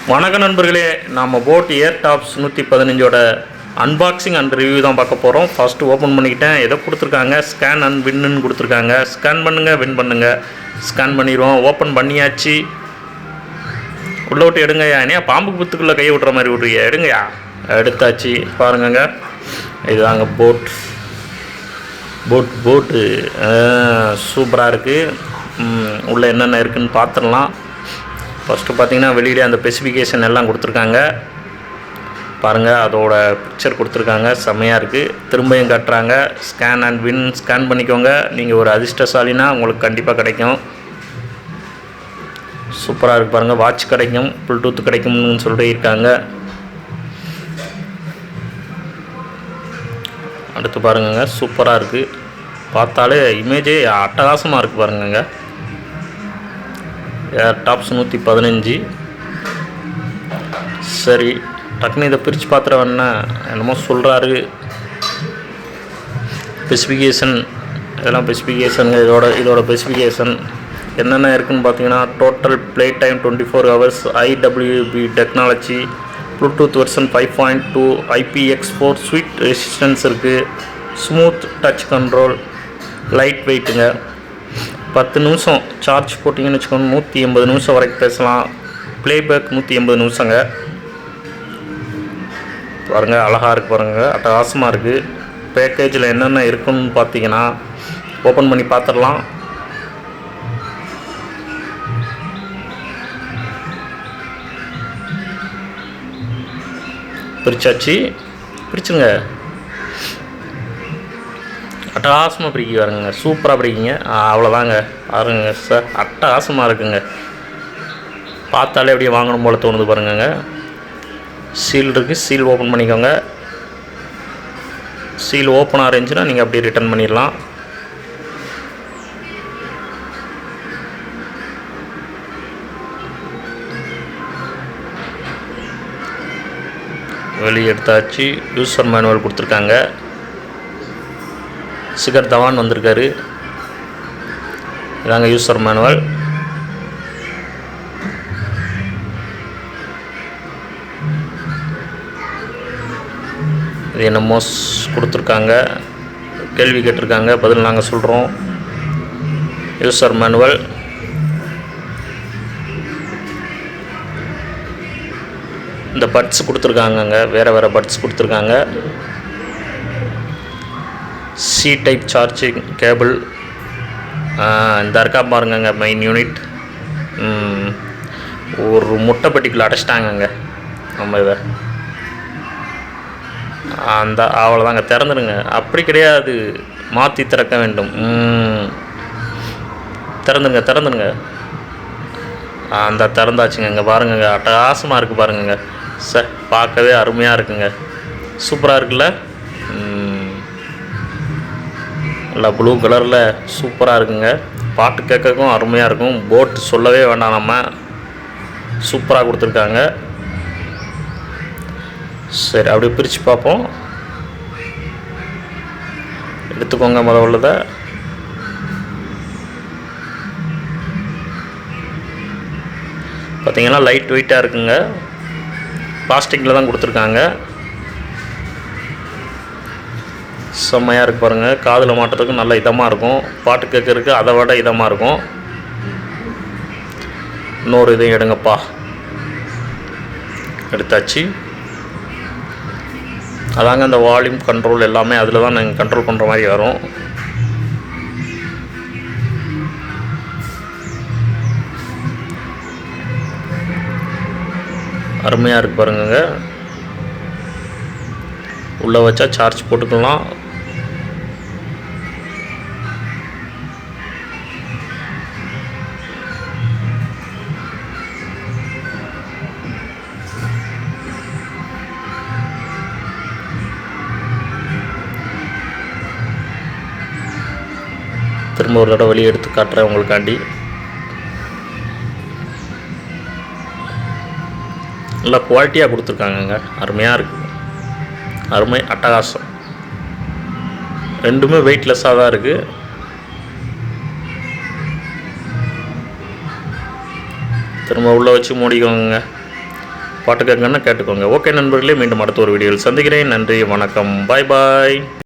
வணக்க நண்பர்களே, நாம் போட் ஏர்டாப்ஸ் 115ஓட அன்பாக்சிங் அண்ட் ரிவ்யூ தான் பார்க்க போகிறோம். ஃபஸ்ட்டு ஓப்பன் பண்ணிக்கிட்டேன். எதை கொடுத்துருக்காங்க, ஸ்கேன் அண்ட் வின்னு கொடுத்துருக்காங்க. ஸ்கேன் பண்ணுங்கள், வின் பண்ணுங்கள். ஸ்கேன் பண்ணிடுவோம். ஓப்பன் பண்ணியாச்சு. உள்ளே விட்டு எடுங்கய்யா. ஏன்னா பாம்பு புத்துக்குள்ளே கையை விட்ற மாதிரி விட்றீங்க. எடுங்கய்யா. எடுத்தாச்சு. பாருங்கங்க, இதுதாங்க போட்டு சூப்பராக இருக்குது. உள்ளே என்னென்ன இருக்குதுன்னு பார்த்துடலாம். ஃபஸ்ட்டு பார்த்திங்கன்னா வெளியிலே அந்த ஸ்பெசிஃபிகேஷன் எல்லாம் கொடுத்துருக்காங்க பாருங்கள். அதோட பிக்சர் கொடுத்துருக்காங்க, செம்மையாக இருக்குது. திரும்பியும் காட்டுறாங்க. Scan and win. ஸ்கேன் பண்ணிக்கோங்க. நீங்கள் ஒரு அதிர்ஷ்டசாலினா உங்களுக்கு கண்டிப்பாக கிடைக்கும். சூப்பராக இருக்குது பாருங்கள். வாட்ச் கிடைக்கும், ப்ளூடூத் கிடைக்கும்னு சொல்லியிருக்காங்க. அடுத்து பாருங்கங்க, சூப்பராக இருக்குது. பார்த்தாலே இமேஜே அட்டகாசமாக இருக்குது பாருங்கங்க. ஏர்டாப்ஸ் 115. சரி, டக்குன்னு இதை பிரித்து பார்த்துருவேன்னா என்னமோ சொல்கிறாரு. ஸ்பெசிஃபிகேஷன் இதெல்லாம் ஸ்பெசிஃபிகேஷனுங்க. இதோட ஸ்பெசிஃபிகேஷன் என்னென்ன இருக்குதுன்னு பார்த்தீங்கன்னா, total play time 24 hours, IWB technology, Bluetooth version 5.2, IPX4 sweet resistance இருக்குது, ஸ்மூத் டச் கண்ட்ரோல், லைட் வெயிட்டுங்க. 10 நிமிஷம் சார்ஜ் போட்டிங்கன்னு வச்சுக்கோங்க, 180 நிமிஷம் வரைக்கும் பேசலாம். ப்ளேபேக் 180 நிமிஷங்க. பாருங்கள், அழகாக இருக்குது பாருங்கள், அட்டகாசமாக இருக்குது. பேக்கேஜில் என்னென்ன இருக்குன்னு பார்த்தீங்கன்னா, ஓப்பன் பண்ணி பார்த்துடலாம். பிரிச்சாச்சு. பிரிச்சுங்க. அட்டகாசமாக பிரிக்கி பாருங்க, சூப்பராக பிரிக்கிங்க. அவ்வளோதாங்க. பாருங்க சார், அட்டகாசமாக இருக்குங்க. பார்த்தாலே அப்படியே வாங்கணும் போல் தோணுது பாருங்கங்க. சீல் இருக்குது, சீல் ஓப்பன் பண்ணிக்கோங்க. சீல் ஓப்பனாக இருந்துச்சுன்னா நீங்கள் அப்படியே ரிட்டர்ன் பண்ணிடலாம். வெளியே எடுத்தாச்சு. யூசர் மேனுவல் கொடுத்துருக்காங்க. சிகர் தவான் வந்திருக்காரு. இதாங்க யூசர் மேனுவல். இது என்னமோ கொடுத்துருக்காங்க, கேள்வி கேட்டிருக்காங்க, பதில் நாங்கள் சொல்கிறோம். User manual. இந்த பட்ஸ் கொடுத்துருக்காங்கங்க, வேறு பட்ஸ் கொடுத்துருக்காங்க. சி டைப் சார்ஜிங் கேபிள் இந்த இருக்கா பாருங்கங்க. மெயின் யூனிட் ஒரு முட்டை பெட்டிக்குள்ளே அடைச்சிட்டாங்கங்க நம்ம இதை. அந்த அவ்வளோதாங்க. திறந்துடுங்க. அப்படி கிடையாது, மாற்றி திறக்க வேண்டும். திறந்துடுங்க. அந்த திறந்தாச்சுங்க. இங்கே பாருங்கங்க, அட்டகாசமாக இருக்குது பாருங்கங்க. சார், பார்க்கவே அருமையாக இருக்குங்க. சூப்பராக இருக்குல்ல. நல்லா ப்ளூ கலரில் சூப்பராக இருக்குங்க. பாட்டு கேட்கவும் அருமையாக இருக்கும். போட் சொல்லவே வேண்டாம், நம்ம சூப்பராக கொடுத்துருக்காங்க. சரி, அப்படியே பிரித்து பார்ப்போம். எடுத்துக்கோங்க. முதல்லதை பார்த்தீங்கன்னா லைட் வெயிட்டாக இருக்குங்க. பிளாஸ்டிக்கில் தான் கொடுத்துருக்காங்க. செம்மையாக இருக்குது பாருங்கள். காதில் மாட்டுறதுக்கு நல்ல இதமாக இருக்கும். பாட்டு கேட்கறதுக்கு அதை விட இதமாக இருக்கும். இன்னொரு இதையும் எடுங்கப்பா. எடுத்தாச்சு. அதாங்க அந்த வால்யூம் கண்ட்ரோல் எல்லாமே அதில் தான் நீங்கள் கண்ட்ரோல் பண்ணுற மாதிரி வரும். அருமையாக இருக்குது பாருங்க. உள்ளே வச்சா சார்ஜ் போட்டுக்கலாம். திரும்ப ஒரு தடவை வெளியே எடுத்து காட்டுறேன் உங்களுக்காண்டி. நல்லா குவாலிட்டியாக கொடுத்துருக்காங்கங்க. அருமையாக இருக்குது. அருமை, அட்டகாசம். ரெண்டுமே வெயிட்லெஸ்ஸாக தான் இருக்குது. திரும்ப உள்ளே வச்சு மூடிக்கோங்க. பாட்டு கேட்கணுன்னா கேட்டுக்கோங்க. ஓகே நண்பர்களே, மீண்டும் அடுத்த ஒரு வீடியோவில் சந்திக்கிறேன். நன்றி, வணக்கம், பாய் பாய்.